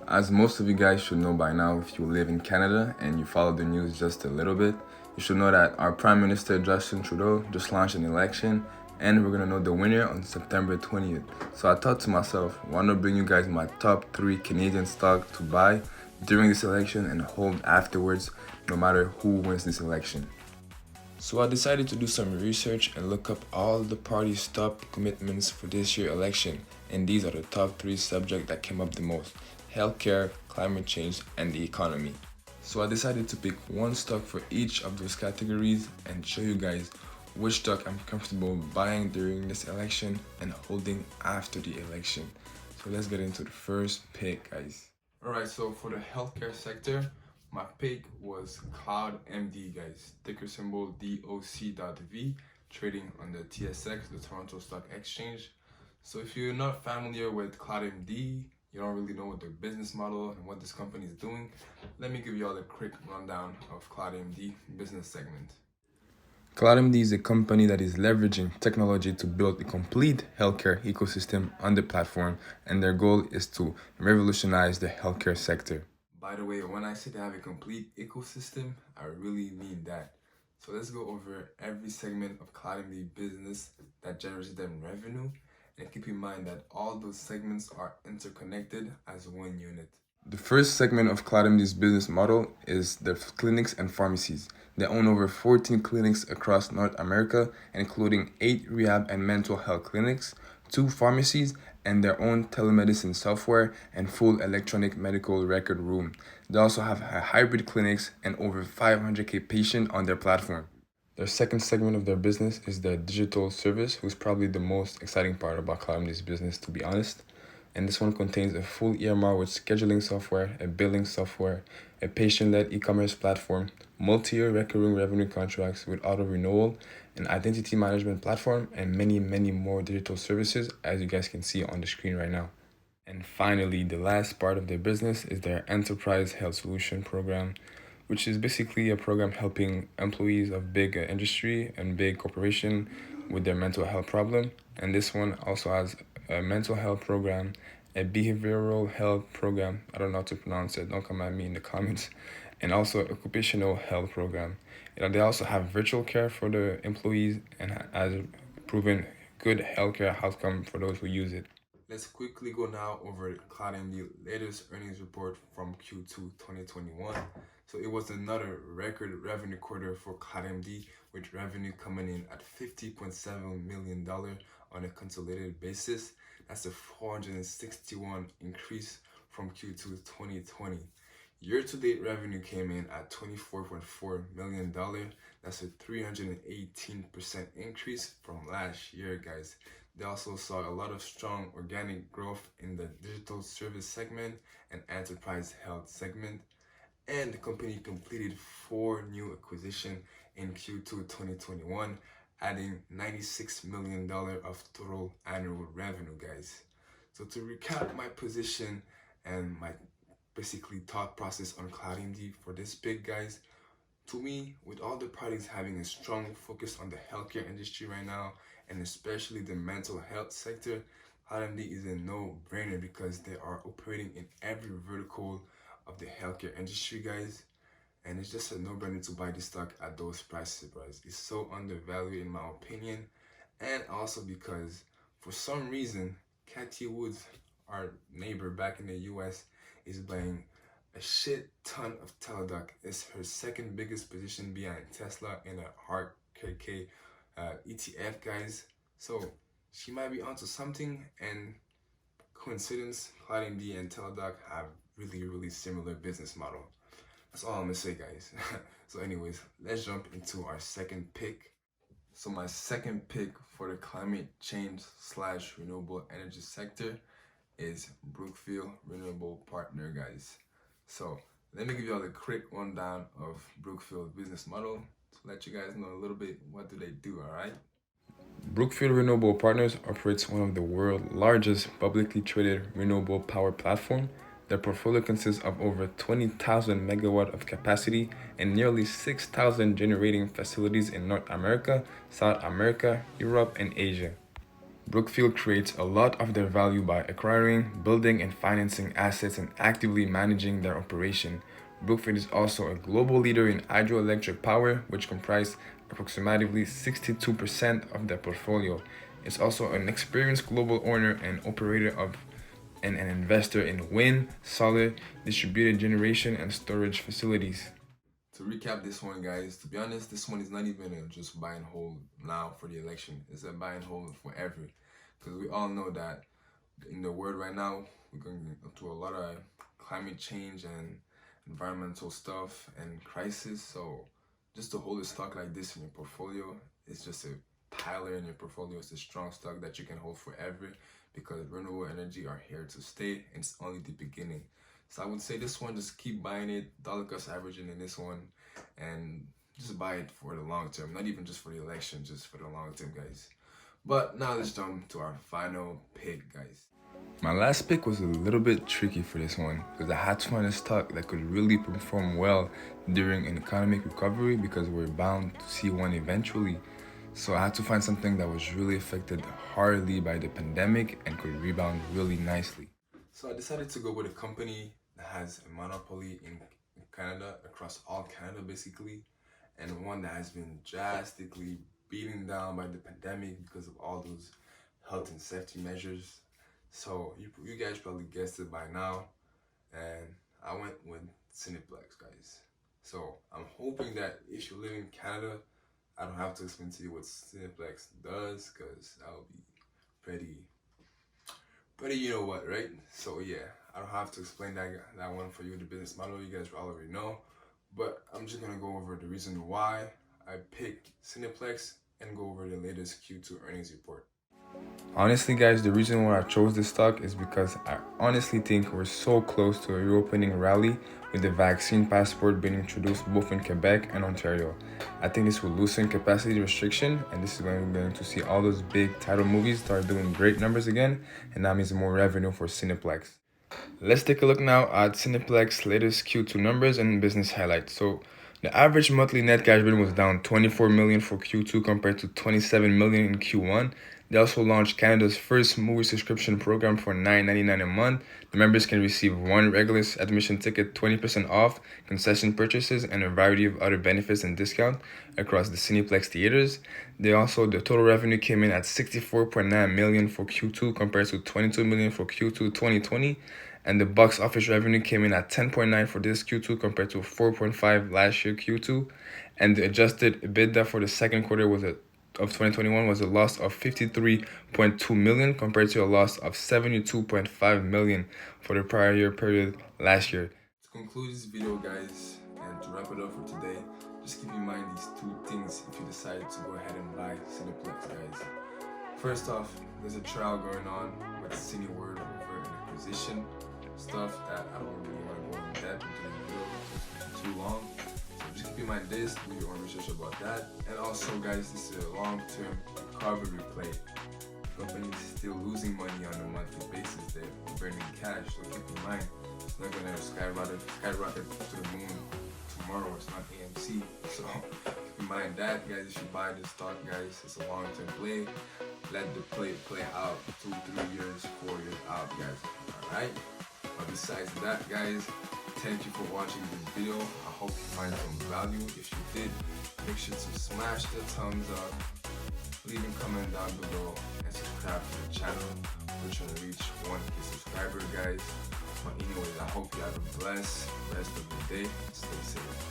As most of you guys should know by now, if you live in Canada and you follow the news just a little bit, you should know that our Prime Minister Justin Trudeau just launched an election and we're gonna know the winner on September 20th. So I thought to myself, why not bring you guys my top 3 Canadian stock to buy during this election and hold afterwards, no matter who wins this election. So I decided to do some research and look up all the parties' top commitments for this year's election, and these are the top 3 subjects that came up the most: healthcare, climate change, and the economy. So I decided to pick one stock for each of those categories and show you guys which stock I'm comfortable buying during this election and holding after the election. So let's get into the first pick, guys. Alright, so for the healthcare sector, my pick was CloudMD, guys. Ticker symbol DOC.V, trading on the TSX, the Toronto Stock Exchange. So if you're not familiar with CloudMD, you don't really know what their business model and what this company is doing, let me give you all a quick rundown of CloudMD business segment. CloudMD is a company that is leveraging technology to build a complete healthcare ecosystem on the platform, and their goal is to revolutionize the healthcare sector. By the way, when I say they have a complete ecosystem, I really mean that. So let's go over every segment of CloudMD business that generates them revenue, and keep in mind that all those segments are interconnected as one unit. The first segment of CloudMD's business model is the clinics and pharmacies. They own over 14 clinics across North America, including 8 rehab and mental health clinics, 2 pharmacies, and their own telemedicine software and full electronic medical record room. They also have a hybrid clinics and over 500k patients on their platform. Their second segment of their business is their digital service, who's probably the most exciting part about CloudMD's business, to be honest. And this one contains a full EMR with scheduling software, a billing software, a patient-led e-commerce platform, multi-year recurring revenue contracts with auto-renewal, an identity management platform, and many, many more digital services, as you guys can see on the screen right now. And finally, the last part of their business is their Enterprise Health Solution program, which is basically a program helping employees of big industry and big corporation with their mental health problem. And this one also has a mental health program, a behavioral health program, I don't know how to pronounce it, don't come at me in the comments, and also occupational health program. They also have virtual care for the employees and has proven good healthcare outcome for those who use it. Let's quickly go now over CloudMD's latest earnings report from Q2 2021. So it was another record revenue quarter for CloudMD, with revenue coming in at $50.7 million on a consolidated basis. That's a 461 increase from Q2 2020. Year-to-date revenue came in at $24.4 million. That's a 318% increase from last year, guys. They also saw a lot of strong organic growth in the digital service segment and enterprise health segment. And the company completed 4 new acquisitions in Q2 2021, adding $96 million of total annual revenue, guys. So to recap my position and my basically thought process on CloudMD for this big, guys, to me, with all the parties having a strong focus on the healthcare industry right now, and especially the mental health sector, CloudMD is a no-brainer because they are operating in every vertical of the healthcare industry, guys. And it's just a no-brainer to buy this stock at those prices, guys. It's so undervalued in my opinion, and also because for some reason, Cathy Woods, our neighbor back in the US, is buying a shit ton of Teladoc. It's her second biggest position behind Tesla in a hard KK ETF, guys. So she might be onto something, and coincidence, CloudMD and Teladoc have really similar business model. That's all I'm gonna say, guys. So anyways, let's jump into our second pick. So my second pick for the climate change / renewable energy sector is Brookfield Renewable Partner, guys. So let me give you all a quick rundown of Brookfield business model to let you guys know a little bit what do they do, all right? Brookfield Renewable Partners operates one of the world's largest publicly traded renewable power platform. Their portfolio consists of over 20,000 megawatts of capacity and nearly 6,000 generating facilities in North America, South America, Europe, and Asia. Brookfield creates a lot of their value by acquiring, building, and financing assets and actively managing their operation. Brookfield is also a global leader in hydroelectric power, which comprises approximately 62% of their portfolio. It's also an experienced global owner and operator of and an investor in wind, solar, distributed generation, and storage facilities. To recap this one, guys, to be honest, this one is not even a just buy and hold now for the election. It's a buy and hold forever. Because we all know that in the world right now, we're going through a lot of climate change and environmental stuff and crisis. So just to hold a stock like this in your portfolio, it's just a piler in your portfolio. It's a strong stock that you can hold forever because renewable energy are here to stay, and it's only the beginning. So I would say this one, just keep buying it, dollar cost averaging in this one, and just buy it for the long term, not even just for the election, just for the long term, guys. But now let's jump to our final pick, guys. My last pick was a little bit tricky for this one because I had to find a stock that could really perform well during an economic recovery because we're bound to see one eventually. So I had to find something that was really affected hardly by the pandemic and could rebound really nicely. So I decided to go with a company that has a monopoly in Canada, across all Canada basically, and one that has been drastically beaten down by the pandemic because of all those health and safety measures. So you guys probably guessed it by now, and I went with Cineplex, guys. So I'm hoping that if you live in Canada, I don't have to explain to you what Cineplex does, because that would be pretty you know what, right? So yeah, I don't have to explain that one for you, the business model, you guys already know. But I'm just gonna go over the reason why I picked Cineplex and go over the latest Q2 earnings report. Honestly, guys, the reason why I chose this stock is because I honestly think we're so close to a reopening rally with the vaccine passport being introduced both in Quebec and Ontario. I think this will loosen capacity restriction, and this is going to see all those big title movies start doing great numbers again, and that means more revenue for Cineplex. Let's take a look now at Cineplex's latest Q2 numbers and business highlights. So the average monthly net cash burn was down 24 million for Q2 compared to 27 million in Q1. They also launched Canada's first movie subscription program for $9.99 a month. The members can receive one regular admission ticket, 20% off, concession purchases, and a variety of other benefits and discounts across the Cineplex theaters. The total revenue came in at 64.9 million for Q2 compared to 22 million for Q2 2020. And the box office revenue came in at 10.9 for this Q2 compared to 4.5 last year Q2. And the adjusted EBITDA for the second quarter of 2021 was a loss of 53.2 million compared to a loss of 72.5 million for the prior year period last year. To conclude this video, guys, and to wrap it up for today, just keep in mind these two things if you decide to go ahead and buy Cineplex, guys. First off, there's a trial going on with Cineworld over an acquisition stuff that I don't really want to go in depth into the video for too long. So just keep in mind this, do your own research about that. And also, guys, this is a long-term recovery play. The company is still losing money on a monthly basis. They're burning cash, so keep in mind it's not gonna skyrocket to the moon tomorrow. It's not AMC, so keep in mind that, guys. If you buy this stock, guys, it's a long-term play. Let the play out 2-3 years, 4 years out, guys. All right. But besides that, guys, thank you for watching this video. I hope you find some value. If you did, make sure to smash the thumbs up, leave a comment down below, and subscribe to the channel. We're trying to reach 1K subscribers, guys. But anyways, I hope you have a blessed rest of the day. Stay safe.